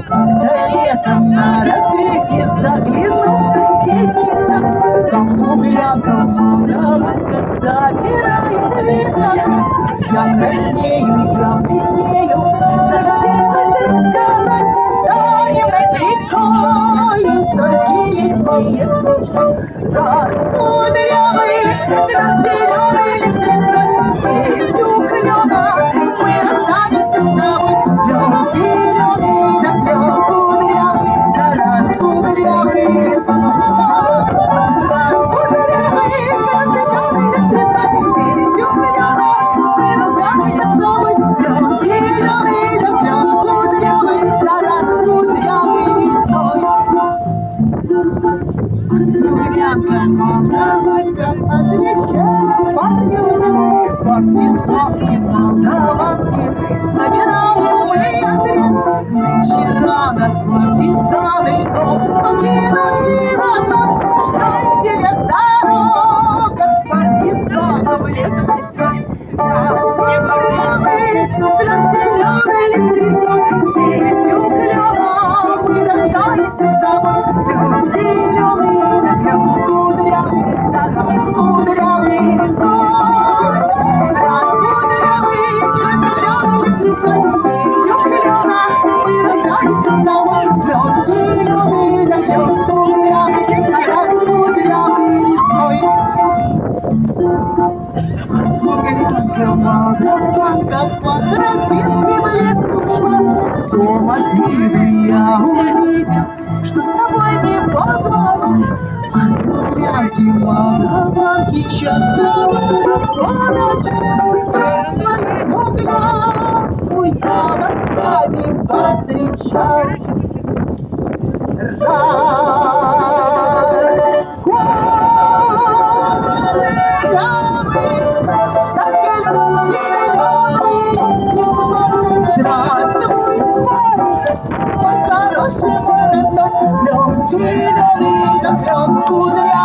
Как-то летом на рассвете заглянул в соседний сад. Там смуглянка молдаванка забирает виноград. Я краснею, я бледнею, захотелось вдруг сказать: станем над рекою, столько лет если раскудрявый над зеленой листвой. Песню клена мы расстанемся с тобой. Клен зеленый да клен кудрявый, да раскудрявый лесной. Раскудрявый клен зеленый лесной. Песню клена мы расстанемся с тобой. Клен зеленый да клен кудрявый, да раскудрявый лесной. А смуглянка молдаванка отвечает парнюга: партизанским молдаванским собираем мы отряд. Нынче рано партизаны дом покинули родной. Ждет тебя дорога, партизанов лес пустой. Раскудрявый клен зеленый листвой. Здесь у клена мы расстанемся с тобой. Клен зеленый да клен кудрявый, да раскудрявый лесной. Раскудрявый клен зеленый листвой. Здесь у клена мы расстанемся с тобой. Клен зеленый да клен кудрявый, да раскудрявый лесной. А смуглянка молдаванка по тропинке в лес ушла. Дома Библия увидел, что с собой не позвала. А смуглянки молдаванки часто было по ночам. Про свою смуглянку я в отпаде повстречал. Здравствуй, парень, мой хороший родной. Клен зеленый да клен кудрявый.